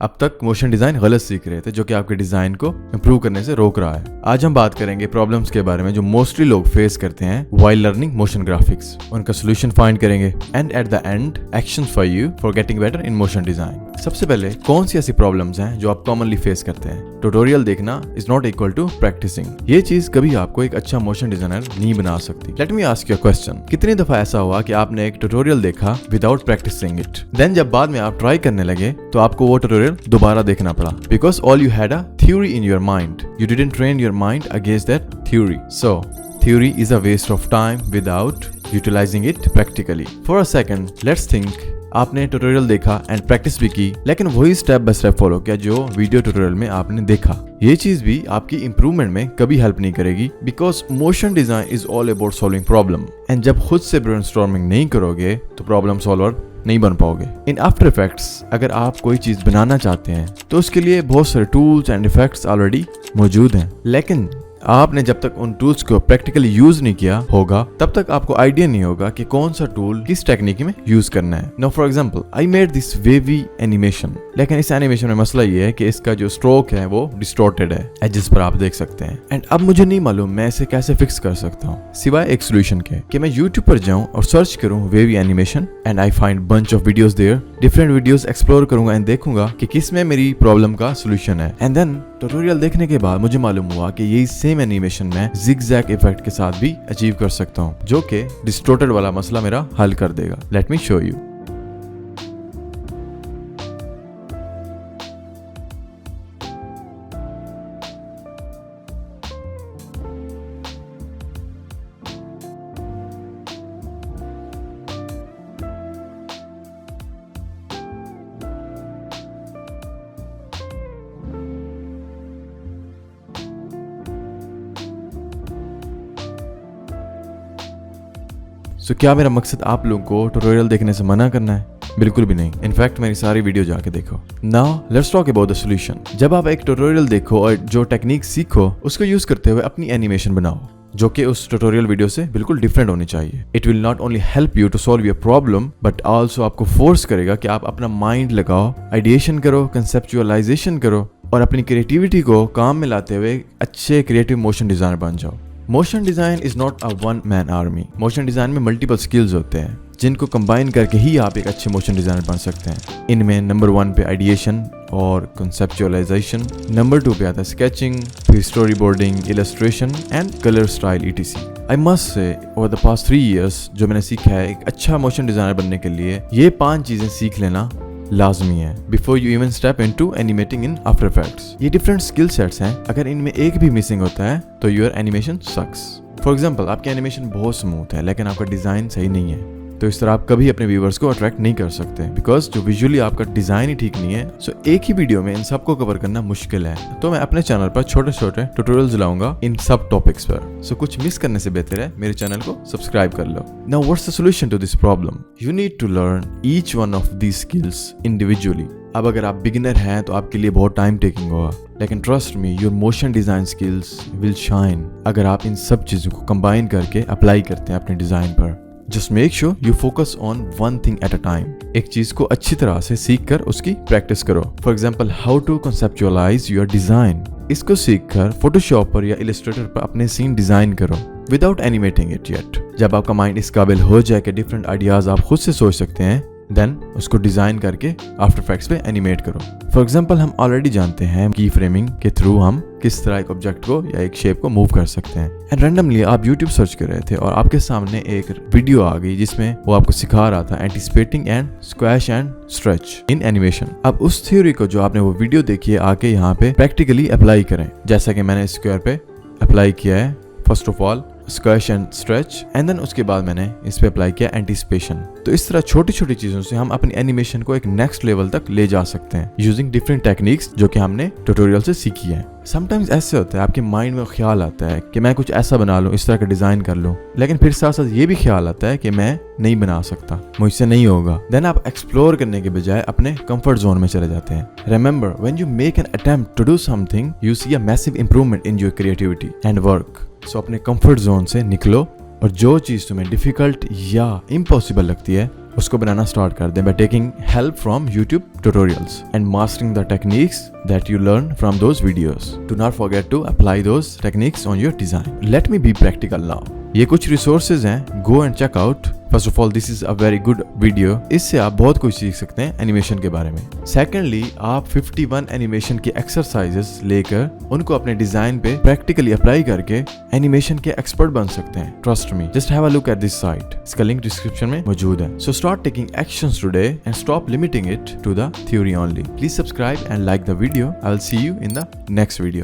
अब तक motion design गलत सीख रहे थे जो कि आपके डिजाइन को इंप्रूव करने से रोक रहा है। आज हम बात करेंगे प्रॉब्लम्स के बारे में जो मोस्टली लोग फेस करते हैं व्हाइल लर्निंग मोशन ग्राफिक्स। उनका सोल्यूशन फाइंड करेंगे and at the end actions for you for getting better in motion design. सबसे पहले कौन सी ऐसी प्रॉब्लम्स हैं जो आप कॉमनली फेस करते हैं। ट्यूटोरियल देखना is not equal to practising. ये चीज कभी आपको एक अच्छा मोशन डिजाइनर नहीं बना सकती। Let me ask you a question, कितनी दफा ऐसा हुआ कि आपने एक ट्यूटोरियल देखा विदाउट प्रैक्टिसिंग इट, देन जब बाद में आप ट्राई करने लगे तो आपको वो ट्यूटोरियल दोबारा देखना पड़ा because all you had a theory in your mind, you didn't train your mind against that theory. So theory is a waste of time without utilizing it practically. For a second, let's think. आपने tutorial देखा and practice भी की, लेकिन वही step by step follow किया जो video tutorial में आपने देखा। ये चीज भी आपकी इंप्रूवमेंट में कभी हेल्प नहीं करेगी because motion design is all about solving problem, and जब खुद से ब्रेनस्टॉर्मिंग नहीं करोगे तो प्रॉब्लम सॉल्वर नहीं बन पाओगे। इन आफ्टर इफेक्ट्स अगर आप कोई चीज बनाना चाहते हैं तो उसके लिए बहुत सारे टूल्स एंड इफेक्ट्स ऑलरेडी मौजूद हैं, लेकिन आपने जब तक उन टूल्स को प्रैक्टिकली यूज नहीं किया होगा तब तक आपको आइडिया नहीं होगा कि कौन सा टूल किस टेक्निक में यूज करना है। Now for example, I made this wavy animation, लेकिन इस एनिमेशन में मसला ये है कि इसका जो स्ट्रोक है वो डिस्टॉर्टेड है, एजेस पर आप देख सकते हैं। एंड अब मुझे नहीं मालूम मैं इसे कैसे फिक्स कर सकता हूँ सिवाय एक सोल्यूशन के कि मैं यूट्यूब पर जाऊँ और सर्च करूँ wavy animation and I find bunch of videos there. Different videos explore करूंगा एंड देखूंगा कि किस में मेरी प्रॉब्लम का सोल्यूशन है। एंड देन ट्यूटोरियल देखने के बाद मुझे मालूम हुआ कि यही सेम एनिमेशन में जिगजैग इफेक्ट के साथ भी अचीव कर सकता हूँ जो कि डिस्टॉर्टेड वाला मसला मेरा हल कर देगा। Let me show you. तो क्या मेरा मकसद आप लोगों को ट्यूटोरियल देखने से मना करना है? बिल्कुल भी नहीं। इनफैक्ट मेरी सारी वीडियो जाके देखो। Now let's talk about the solution. जब आप एक ट्यूटोरियल देखो और जो टेक्निक सीखो उसको यूज करते हुए अपनी एनिमेशन बनाओ जो कि उस ट्यूटोरियल वीडियो से बिल्कुल डिफरेंट होनी चाहिए। It will not only help you to solve your problem but also आपको फोर्स करेगा कि आप अपना माइंड लगाओ, आइडिएशन करो, कंसेप्चुअलाइजेशन करो और अपनी क्रिएटिविटी को काम में लाते हुए अच्छे क्रिएटिव मोशन डिजाइनर बन जाओ। Motion design is not a one man army. Motion design में मल्टीपल स्किल्स होते हैं जिनको कंबाइन करके ही आप एक अच्छे मोशन डिजाइनर बन सकते हैं। इनमें नंबर 1 पे आइडिएशन और कंसेप्चुअलाइजेशन, नंबर 2 पे आता है स्केचिंग, फिर story boarding, illustration and colour style etc। I must say over the past 3 years जो मैंने सीखा है एक अच्छा मोशन डिजाइनर बनने के लिए ये 5 चीजें सीख लेना लाजमी है before you even step into animating in After Effects. ये डिफरेंट स्किल सेट्स हैं, अगर इनमें एक भी मिसिंग होता है तो your animation sucks. For example, आपकी एनिमेशन बहुत स्मूथ है लेकिन आपका डिजाइन सही नहीं है तो इस तरह आप कभी अपने व्यूअर्स को अट्रैक्ट नहीं कर सकते बिकॉज जो विजुअली आपका डिजाइन ही ठीक नहीं है। सो एक ही वीडियो में इन सबको कवर करना मुश्किल है, तो मैं अपने चैनल पर छोटे छोटे ट्यूटोरियल्स लाऊंगा इन सब टॉपिक्स पर। सो कुछ मिस करने से बेहतर है मेरे चैनल को सब्सक्राइब कर लो। Now what's the solution to this problem? You need to learn each one of these skills individually. अब अगर आप बिगिनर हैं तो आपके लिए बहुत टाइम टेकिंग होगा, लेकिन trust me your motion design skills will shine अगर आप इन सब चीजों को कंबाइन करके अप्लाई करते हैं अपने डिजाइन पर। Just make sure you focus on one thing at a time. एक चीज को अच्छी तरह से सीख कर उसकी प्रैक्टिस करो। For example, how to conceptualise your design. इसको सीख कर फोटोशॉप पर या इलस्ट्रेटर पर अपने सीन डिजाइन करो विदाउट एनिमेटिंग इट येट। जब आपका माइंड इस काबिल हो जाए कि डिफरेंट आइडियाज आप खुद से सोच सकते हैं देन उसको डिजाइन करके आफ्टर इफेक्ट्स पे एनिमेट करो। फॉर एग्जांपल, हम ऑलरेडी जानते हैं की फ्रेमिंग के थ्रू हम किस तरह एक ऑब्जेक्ट को या एक शेप को मूव कर सकते हैं। एंड रैंडमली आप YouTube सर्च कर रहे थे और आपके सामने एक वीडियो आ गई जिसमें वो आपको सिखा रहा था anticipating and squash and stretch in animation. अब उस थ्योरी को जो आपने वो वीडियो देखी है आके यहाँ पे प्रैक्टिकली अप्लाई करें, जैसा कि मैंने स्क्वायर पे अप्लाई किया है। First of all squash and stretch and then उसके बाद मैंने इस पे अप्लाई किया एंटिसिपेशन। तो इस तरह छोटी छोटी चीजों से हम अपनी एनिमेशन को एक नेक्स्ट लेवल तक ले जा सकते हैं यूजिंग डिफरेंट टेक्निक्स जो कि हमने ट्यूटोरियल से सीखी है। समटाइम्स ऐसे होता है आपके माइंड में ख्याल आता है कि मैं कुछ ऐसा बना लूं, इस तरह का डिजाइन कर लूं, लेकिन फिर साथ साथ ये भी ख्याल आता है कि मैं नहीं बना सकता, मुझसे नहीं होगा। देन आप एक्सप्लोर करने के बजाय अपने कंफर्ट जोन में चले जाते हैं। Remember, when you make an attempt to do something you see a massive improvement in your creativity and work. So अपने कंफर्ट जोन से निकलो और जो चीज तुम्हें डिफिकल्ट या इम्पॉसिबल लगती है उसको बनाना स्टार्ट कर दें by taking help from YouTube tutorials and mastering the techniques that you learn from those videos. Do not forget to apply those techniques on your design. Let me be practical now. ये कुछ resources हैं, go and check out. First of all this is a very good video. इससे आप बहुत कुछ सीख सकते हैं एनिमेशन के बारे में. सेकेंडली, आप 51 एनिमेशन के एक्सरसाइजेस लेकर उनको अपने डिजाइन पे प्रैक्टिकली अप्लाई करके एनिमेशन के एक्सपर्ट बन सकते हैं. Trust me, just have a look at this site. इसका लिंक डिस्क्रिप्शन में मौजूद है. So start taking actions today and stop limiting it to the theory only. Please subscribe and like the video. I will see you in the next video.